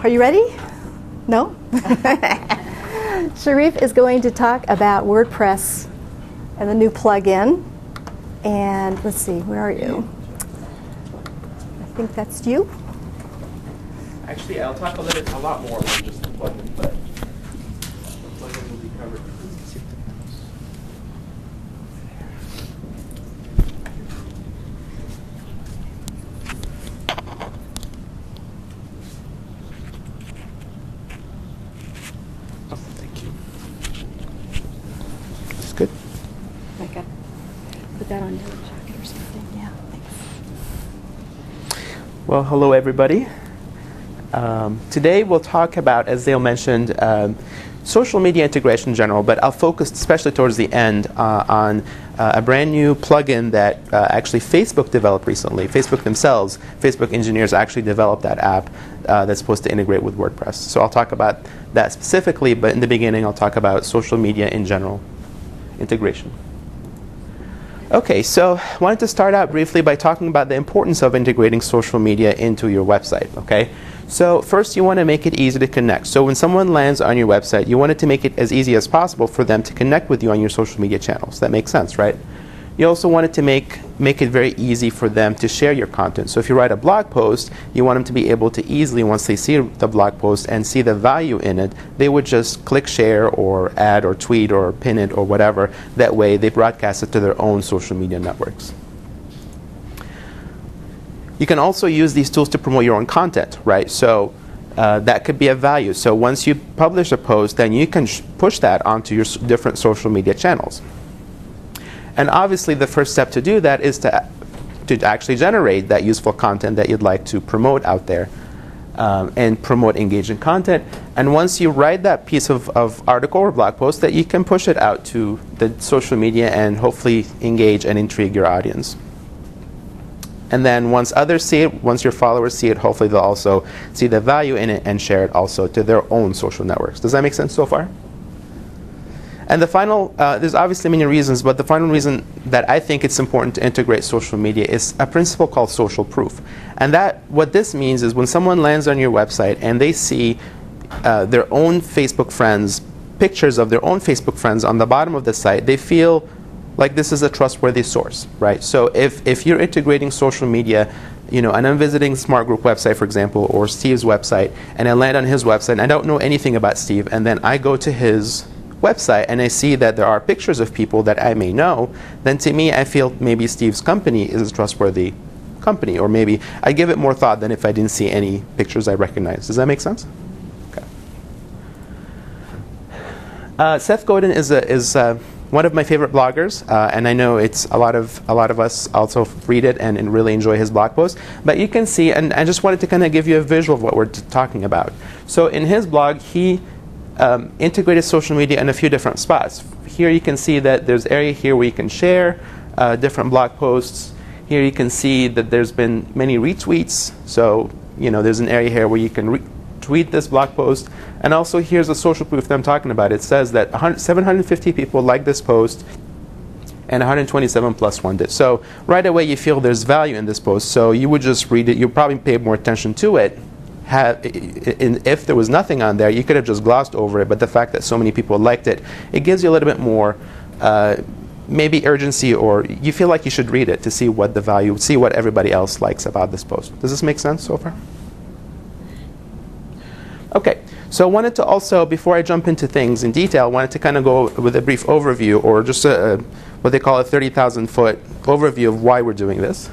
Are you ready? No? Sherif is going to talk about WordPress and the new plugin. And let's see, where are you? I think that's you. Actually, I'll talk a lot more than just the plugin, but the plugin will be covered. Oh, thank you. Is good? Okay. Put that on your jacket or something. Yeah, thanks. Well, hello everybody. Today we'll talk about, as Dale mentioned, social media integration in general, but I'll focus especially towards the end on a brand new plugin that actually Facebook developed recently. Facebook themselves, Facebook engineers actually developed that app that's supposed to integrate with WordPress. So I'll talk about that specifically, but in the beginning I'll talk about social media in general integration. Okay, so I wanted to start out briefly by talking about the importance of integrating social media into your website, okay? So first you want to make it easy to connect. So when someone lands on your website, you want it to make it as easy as possible for them to connect with you on your social media channels. That makes sense, right? You also want it to make it very easy for them to share your content. So if you write a blog post, you want them to be able to easily, once they see the blog post and see the value in it, they would just click share or add or tweet or pin it or whatever. That way they broadcast it to their own social media networks. You can also use these tools to promote your own content, right? So that could be of value. So once you publish a post, then you can push that onto your different social media channels. And obviously the first step to do that is to actually generate that useful content that you'd like to promote out there and promote engaging content. And once you write that piece of article or blog post, that you can push it out to the social media and hopefully engage and intrigue your audience. And then once others see it, once your followers see it, hopefully they'll also see the value in it and share it also to their own social networks. Does that make sense so far? And the final, there's obviously many reasons, but the final reason that I think it's important to integrate social media is a principle called social proof. And what this means is when someone lands on your website and they see their own Facebook friends, pictures of their own Facebook friends on the bottom of the site, they feel like this is a trustworthy source, right? So if you're integrating social media, and I'm visiting Smart Group website, for example, or Steve's website, and I land on his website, and I don't know anything about Steve, and then I go to his website and I see that there are pictures of people that I may know, then to me I feel maybe Steve's company is a trustworthy company, or maybe I give it more thought than if I didn't see any pictures I recognize. Does that make sense? Okay. Seth Godin is one of my favorite bloggers, and I know it's a lot of us also read it and really enjoy his blog posts. But you can see, and I just wanted to kind of give you a visual of what we're talking about. So in his blog, he integrated social media in a few different spots. Here you can see that there's an area here where you can share different blog posts. Here you can see that there's been many retweets. So there's an area here where you can tweet this blog post. And also here's the social proof that I'm talking about. It says that 750 people liked this post and 127 plus one did. So right away you feel there's value in this post. So you would just read it. You probably pay more attention to it. If there was nothing on there, you could have just glossed over it, but the fact that so many people liked it, it gives you a little bit more maybe urgency, or you feel like you should read it to see what the value, see what everybody else likes about this post. Does this make sense so far? Okay, so I wanted to also, before I jump into things in detail, I wanted to kind of go with a brief overview, or just what they call a 30,000-foot overview of why we're doing this.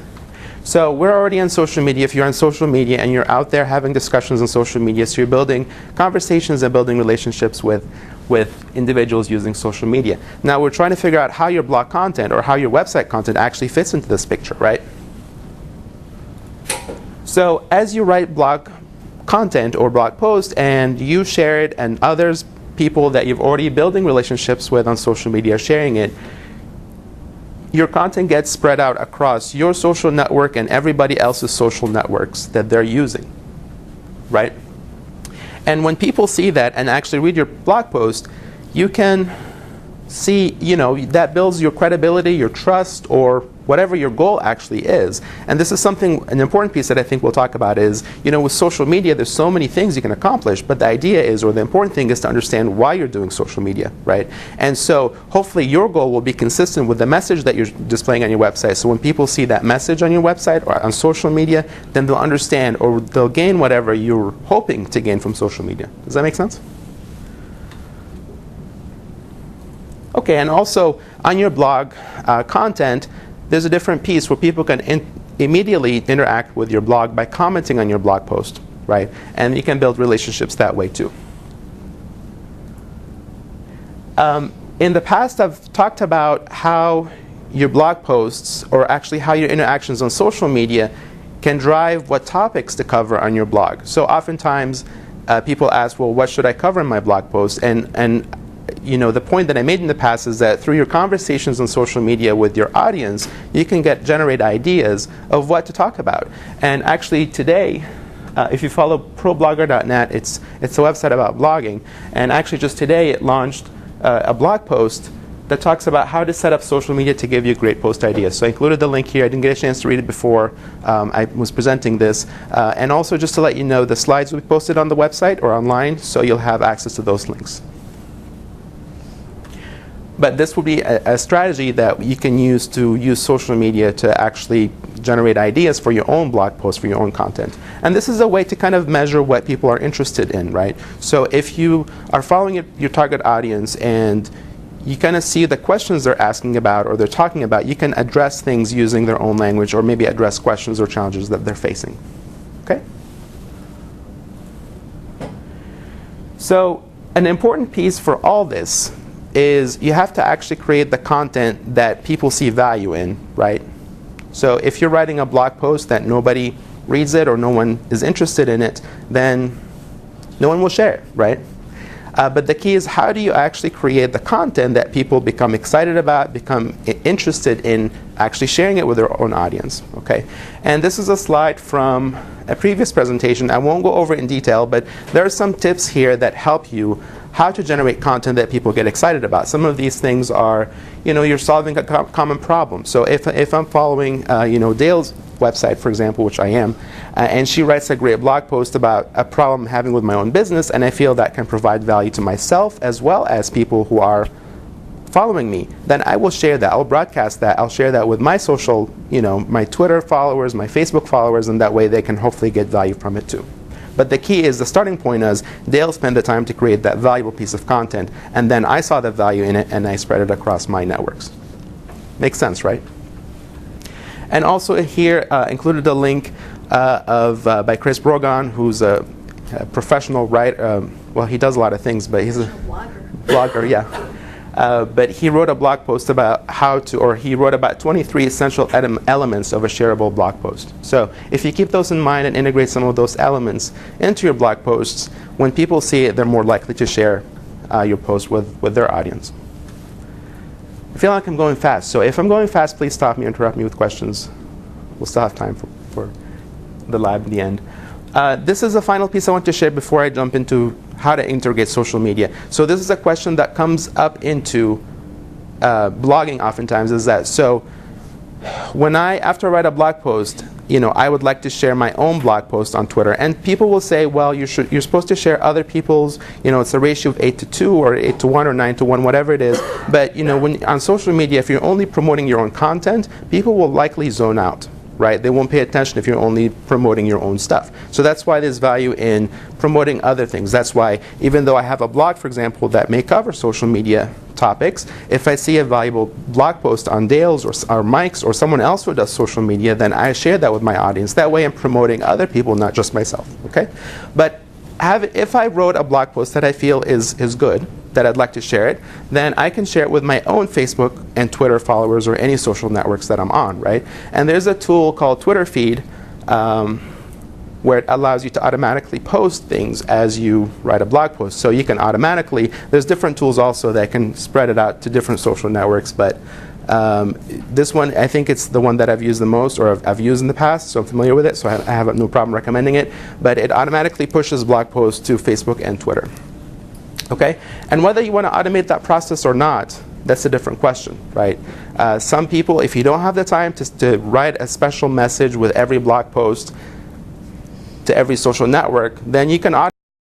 So we're already on social media. If you're on social media and you're out there having discussions on social media, so you're building conversations and building relationships with individuals using social media. Now we're trying to figure out how your blog content or how your website content actually fits into this picture, right? So as you write blog content or blog post and you share it and people that you've already building relationships with on social media are sharing it, your content gets spread out across your social network and everybody else's social networks that they're using, right? And when people see that and actually read your blog post, you can see, that builds your credibility, your trust, or whatever your goal actually is. And this is an important piece that I think we'll talk about is, with social media, there's so many things you can accomplish, but the idea is, or the important thing is to understand why you're doing social media, right? And so hopefully your goal will be consistent with the message that you're displaying on your website. So when people see that message on your website or on social media, then they'll understand or they'll gain whatever you're hoping to gain from social media. Does that make sense? Okay, and also on your blog content, there's a different piece where people can immediately interact with your blog by commenting on your blog post, right? And you can build relationships that way too. In the past, I've talked about how your blog posts, or actually how your interactions on social media, can drive what topics to cover on your blog. So oftentimes, people ask, well, what should I cover in my blog post? And the point that I made in the past is that through your conversations on social media with your audience, you can generate ideas of what to talk about. And actually today, if you follow ProBlogger.net, it's a website about blogging. And actually just today it launched a blog post that talks about how to set up social media to give you great post ideas. So I included the link here. I didn't get a chance to read it before I was presenting this. And also just to let you know, the slides will be posted on the website or online, so you'll have access to those links. But this will be a strategy that you can use to use social media to actually generate ideas for your own blog posts, for your own content. And this is a way to kind of measure what people are interested in, right? So if you are following your target audience and you kind of see the questions they're asking about or they're talking about, you can address things using their own language or maybe address questions or challenges that they're facing. Okay? So an important piece for all this is you have to actually create the content that people see value in, right? So if you're writing a blog post that nobody reads it or no one is interested in it, then no one will share it, right? But the key is, how do you actually create the content that people become excited about, become interested in actually sharing it with their own audience, okay? And this is a slide from a previous presentation. I won't go over it in detail, but there are some tips here that help you how to generate content that people get excited about. Some of these things are, you're solving a common problem. So if I'm following, Dale's website, for example, which I am, and she writes a great blog post about a problem I'm having with my own business, and I feel that can provide value to myself as well as people who are following me, then I will share that. I'll broadcast that. I'll share that with my social, my Twitter followers, my Facebook followers, and that way they can hopefully get value from it too. But the key is, the starting point is, Dale spent the time to create that valuable piece of content, and then I saw the value in it and I spread it across my networks. Makes sense, right? And also here included a link by Chris Brogan, who's a professional writer. Well, he does a lot of things, but he's a blogger, yeah. But he wrote a blog post about he wrote about 23 essential elements of a shareable blog post. So if you keep those in mind and integrate some of those elements into your blog posts, when people see it, they're more likely to share your post with their audience. I feel like I'm going fast, so if I'm going fast, please stop me, interrupt me with questions. We'll still have time for the lab in the end. This is the final piece I want to share before I jump into how to integrate social media. So this is a question that comes up into blogging oftentimes, is that, so after I write a blog post, I would like to share my own blog post on Twitter, and people will say, well, you're supposed to share other people's, it's a ratio of 8:2 or 8:1 or 9:1, whatever it is. But when on social media, if you're only promoting your own content, people will likely zone out, right? They won't pay attention if you're only promoting your own stuff. So that's why there's value in promoting other things. That's why, even though I have a blog, for example, that may cover social media topics, if I see a valuable blog post on Dale's or Mike's or someone else who does social media, then I share that with my audience. That way I'm promoting other people, not just myself, okay? But if I wrote a blog post that I feel is good, that I'd like to share it, then I can share it with my own Facebook and Twitter followers or any social networks that I'm on, right? And there's a tool called Twitter Feed where it allows you to automatically post things as you write a blog post. So you can automatically, there's different tools also that can spread it out to different social networks, but this one, I think it's the one that I've used the most, or I've used in the past, so I'm familiar with it, so I have no problem recommending it. But it automatically pushes blog posts to Facebook and Twitter. Okay? And whether you want to automate that process or not, that's a different question, right? Some people, if you don't have the time to write a special message with every blog post to every social network, then you can